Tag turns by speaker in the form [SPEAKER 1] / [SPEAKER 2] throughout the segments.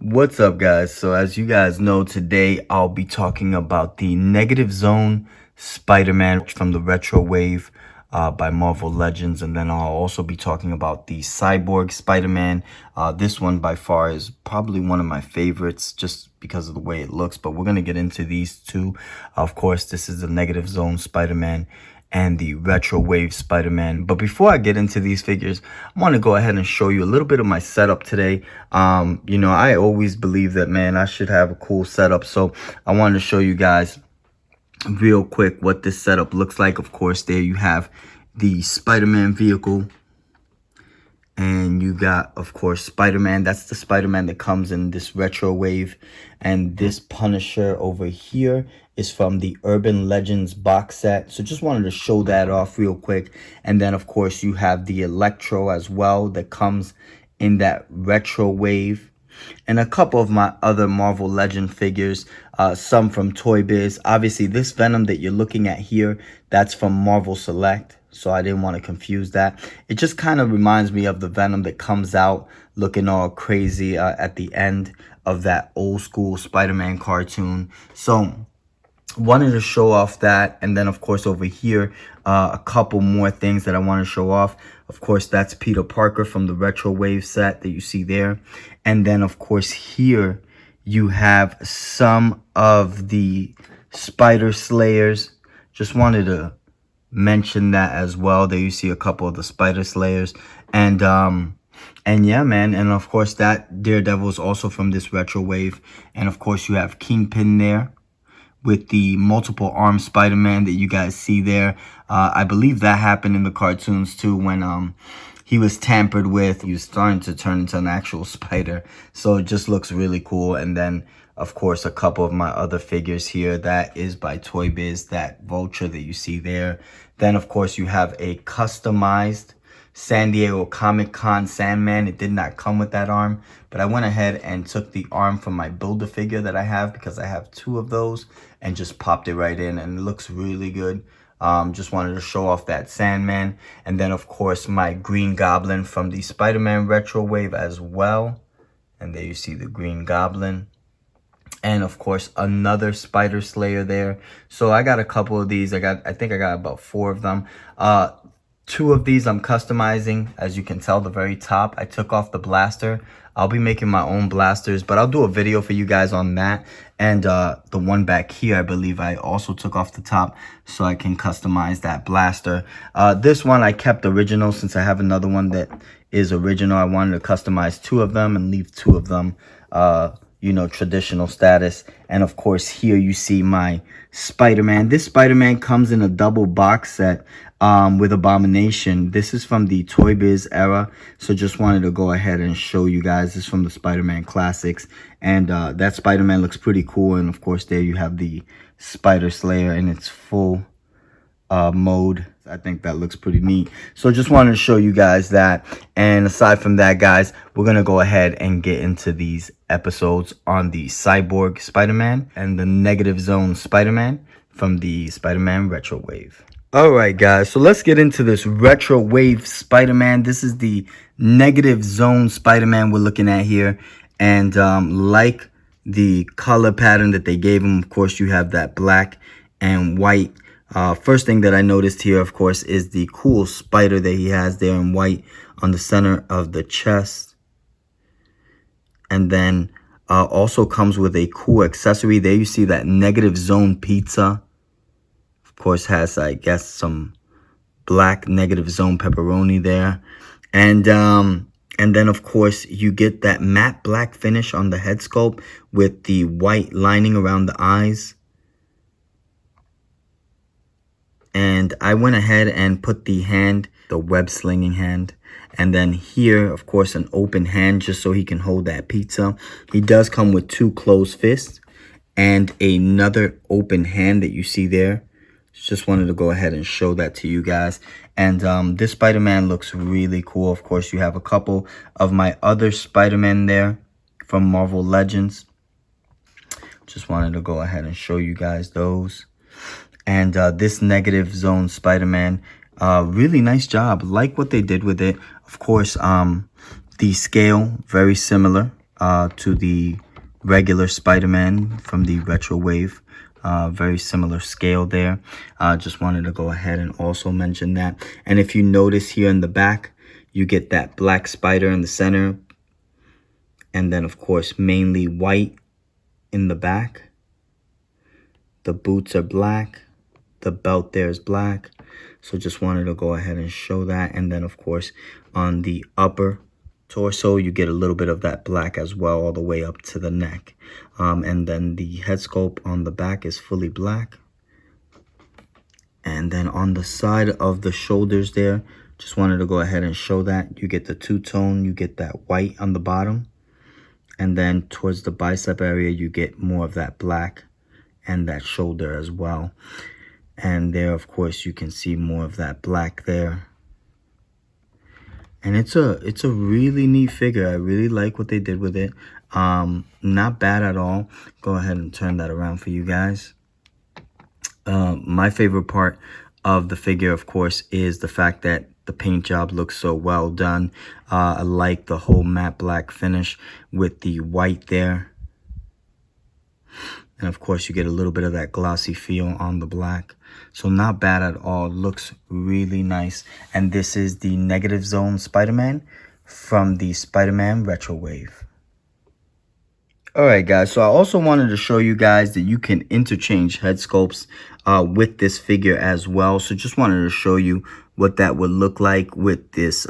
[SPEAKER 1] What's up, guys? So as you guys know, today I'll be talking about the Negative Zone Spider-Man from the Retro Wave by Marvel Legends, and then I'll also be talking about the Cyborg Spider-Man. This one by far is probably one of my favorites just because of the way it looks, but we're going to get into these two. Of course, this is the Negative Zone Spider-Man and the Retro Wave Spider-Man. But before I get into these figures, I want to go ahead and show you a little bit of my setup today. I always believe that, man, I should have a cool setup. So I wanted to show you guys real quick what this setup looks like. Of course, there you have the Spider-Man vehicle. And you got, of course, Spider-Man. That's the Spider-Man that comes in this Retro Wave. And this Punisher over here is from the Urban Legends box set. So just wanted to show that off real quick. And then, of course, you have the Electro as well that comes in that Retro Wave. And a couple of my other Marvel Legend figures, some from Toy Biz. Obviously, this Venom that you're looking at here, that's from Marvel Select. So I didn't want to confuse that. It just kind of reminds me of the Venom that comes out looking all crazy at the end of that old school Spider-Man cartoon. So wanted to show off that. And then, of course, over here, a couple more things that I want to show off. Of course, that's Peter Parker from the Retro Wave set that you see there. And then, of course, here you have some of the Spider Slayers. Just wanted to mention that as well. There you see a couple of the Spider Slayers. And yeah, man. And of course, that Daredevil is also from this Retro Wave. And of course, you have Kingpin there with the multiple arm Spider-Man that you guys see there. I believe that happened in the cartoons too when he was tampered with. He was starting to turn into an actual spider. So it just looks really cool. And then, of course, a couple of my other figures here. That is by Toy Biz, that Vulture that you see there. Then, of course, you have a customized San Diego Comic-Con Sandman. It did not come with that arm, but I went ahead and took the arm from my Build-A-Figure that I have, because I have two of those, and just popped it right in, and it looks really good. Just wanted to show off that Sandman. And then, of course, my Green Goblin from the Spider-Man Retro Wave as well. And there you see the Green Goblin. And, of course, another Spider Slayer there. So I got a couple of these. I think I got about 4 of them. Two of these I'm customizing. As you can tell, the very top, I took off the blaster. I'll be making my own blasters, but I'll do a video for you guys on that. And the one back here, I believe I also took off the top so I can customize that blaster. This one I kept original since I have another one that is original. I wanted to customize 2 of them and leave 2 of them traditional status. And of course, here you see my Spider-Man. This Spider-Man comes in a double box set with Abomination. This is from the Toy Biz era. So just wanted to go ahead and show you guys. This is from the Spider-Man Classics. And that Spider-Man looks pretty cool. And of course, there you have the Spider Slayer in its full mode. I think that looks pretty neat. So just wanted to show you guys that. And aside from that, guys, we're going to go ahead and get into these episodes on the Cyborg Spider-Man and the Negative Zone Spider-Man from the Spider-Man Retro Wave. Alright, guys, so let's get into this Retro Wave Spider-Man. This is the Negative Zone Spider-Man we're looking at here. And like the color pattern that they gave him, of course, you have that black and white. First thing that I noticed here, of course, is the cool spider that he has there in white on the center of the chest. And then also comes with a cool accessory. There you see that Negative Zone pizza. Of course, has, I guess, some black Negative Zone pepperoni there. And then, of course, you get that matte black finish on the head sculpt with the white lining around the eyes. And I went ahead and put the hand, the web slinging hand. And then here, of course, an open hand just so he can hold that pizza. He does come with 2 closed fists and another open hand that you see there. Just wanted to go ahead and show that to you guys. And this Spider-Man looks really cool. Of course, you have a couple of my other Spider-Man there from Marvel Legends. Just wanted to go ahead and show you guys those. And this Negative Zone Spider-Man, really nice job. Like what they did with it. Of course, the scale, very similar. to the regular Spider-Man from the retro wave. Very similar scale there. Just wanted to go ahead and also mention that. And if you notice here in the back, you get that black spider in the center. And then, of course, mainly white in the back. The boots are black. The belt there is black. So just wanted to go ahead and show that. And then, of course, on the upper torso, you get a little bit of that black as well, all the way up to the neck. And then the head sculpt on the back is fully black. And then on the side of the shoulders there, just wanted to go ahead and show that. You get the two-tone, you get that white on the bottom. And then towards the bicep area, you get more of that black and that shoulder as well. And there, of course, you can see more of that black there. And it's a really neat figure. I really like what they did with it. Not bad at all. Go ahead and turn that around for you guys. My favorite part of the figure, of course, is the fact that the paint job looks so well done. I like the whole matte black finish with the white there. And of course, you get a little bit of that glossy feel on the black. So not bad at all. Looks really nice. And this is the Negative Zone Spider-Man from the Spider-Man Retro Wave. Alright guys, so I also wanted to show you guys that you can interchange head sculpts with this figure as well. So just wanted to show you what that would look like with this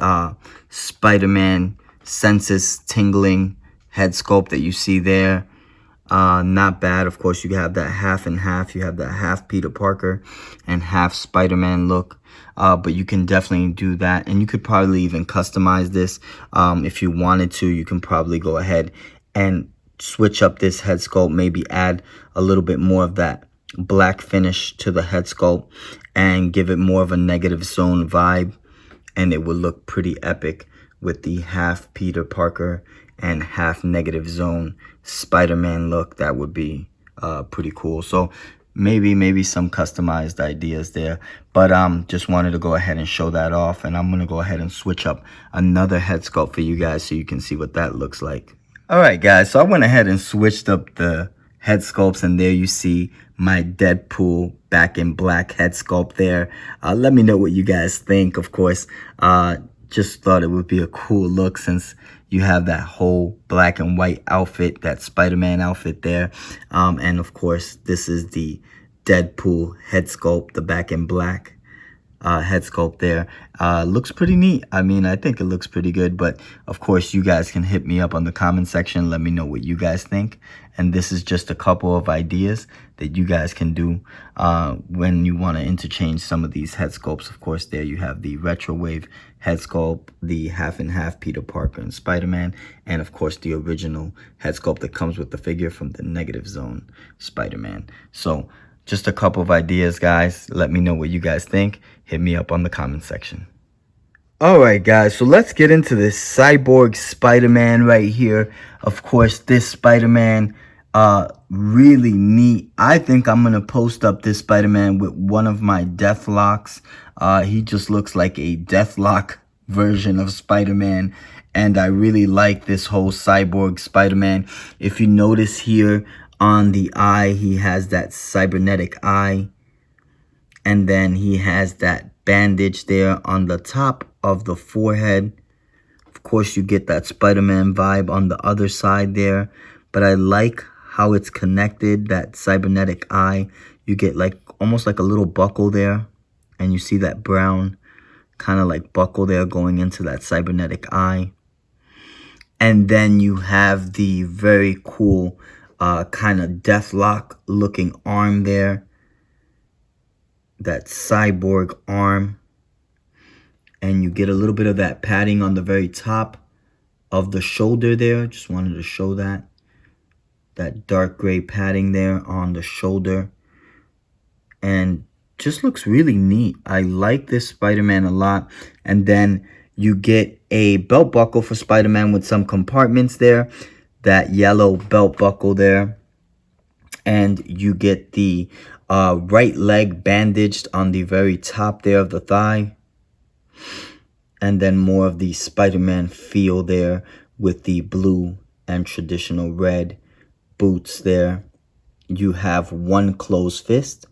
[SPEAKER 1] Spider-Man senses tingling head sculpt that you see there. Not bad. Of course, you have that half and half. You have that half Peter Parker and half Spider-Man look. But you can definitely do that. And you could probably even customize this. If you wanted to, you can probably go ahead and switch up this head sculpt. Maybe add a little bit more of that black finish to the head sculpt and give it more of a Negative Zone vibe. And it would look pretty epic with the half Peter Parker and half Negative Zone Spider-Man look. That would be pretty cool. So maybe some customized ideas there, but just wanted to go ahead and show that off. And I'm gonna go ahead and switch up another head sculpt for you guys so you can see what that looks like. All right guys, so I went ahead and switched up the head sculpts, and there you see my Deadpool back in black head sculpt there. Let me know what you guys think. Of course, just thought it would be a cool look since you have that whole black and white outfit, that Spider-Man outfit there. And of course, this is the Deadpool head sculpt, the back in black head sculpt there. Looks pretty neat. I mean, I think it looks pretty good, but of course, you guys can hit me up on the comment section. Let me know what you guys think. And this is just a couple of ideas that you guys can do when you want to interchange some of these head sculpts. Of course, there you have the Retro Wave head sculpt, the half and half Peter Parker and Spider-Man, and of course the original head sculpt that comes with the figure from the Negative Zone Spider-Man. So just a couple of ideas, guys. Let me know what you guys think. Hit me up on the comment section. Alright guys, so let's get into this Cyborg Spider-Man right here. Of course, this Spider-Man, really neat. I think I'm going to post up this Spider-Man with one of my Deathlocks. He just looks like a Deathlock version of Spider-Man. And I really like this whole Cyborg Spider-Man. If you notice here on the eye, he has that cybernetic eye. And then he has that bandage there on the top of the forehead. Of course, you get that Spider-Man vibe on the other side there. But I like how it's connected, that cybernetic eye. You get like almost like a little buckle there. And you see that brown kind of like buckle there going into that cybernetic eye. And then you have the very cool kind of Deathlock looking arm there. That cyborg arm. And you get a little bit of that padding on the very top of the shoulder there. Just wanted to show that. That dark gray padding there on the shoulder. And just looks really neat. I like this Spider-Man a lot. And then you get a belt buckle for Spider-Man with some compartments there. That yellow belt buckle there. And you get the right leg bandaged on the very top there of the thigh. And then more of the Spider-Man feel there with the blue and traditional red boots there. You have one closed fist,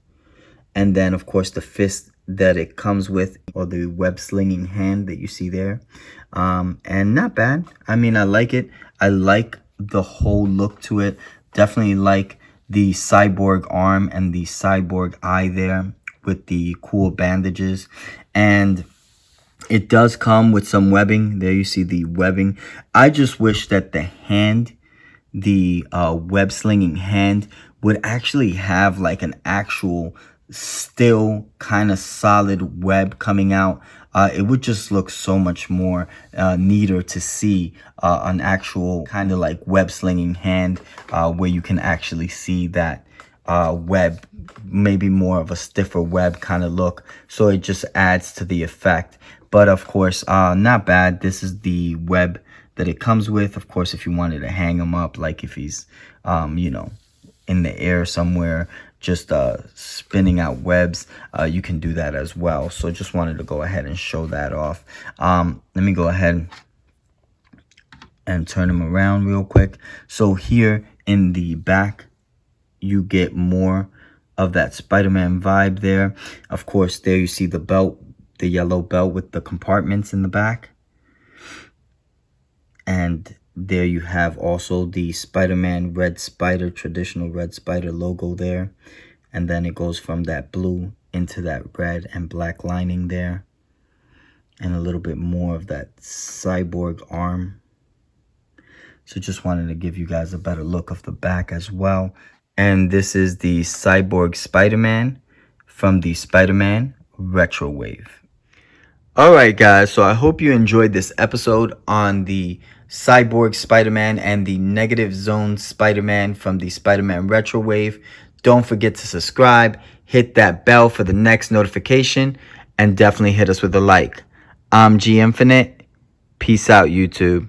[SPEAKER 1] and then of course the fist that it comes with, or the web slinging hand that you see there. And not bad. I mean, I like it. I like the whole look to it. Definitely like the cyborg arm and the cyborg eye there with the cool bandages. And it does come with some webbing. There you see the webbing. I just wish that the hand, the web slinging hand, would actually have like an actual still kind of solid web coming out. It would just look so much more neater to see an actual kind of like web slinging hand where you can actually see that web, maybe more of a stiffer web kind of look. So it just adds to the effect. But of course, not bad. This is the web that it comes with. Of course, if you wanted to hang him up, like if he's, you know, in the air somewhere, just spinning out webs, you can do that as well. So just wanted to go ahead and show that off. Let me go ahead and turn him around real quick. So here in the back, you get more of that Spider-Man vibe there. Of course, there you see the belt, the yellow belt with the compartments in the back. And there you have also the Spider-Man Red Spider, traditional Red Spider logo there. And then it goes from that blue into that red and black lining there. And a little bit more of that cyborg arm. So just wanted to give you guys a better look of the back as well. And this is the Cyborg Spider-Man from the Spider-Man Retro Wave. Alright guys, so I hope you enjoyed this episode on the Cyborg Spider-Man and the Negative Zone Spider-Man from the Spider-Man Retro Wave. Don't forget to subscribe, hit that bell for the next notification, and definitely hit us with a like. I'm G Infinite. Peace out, YouTube.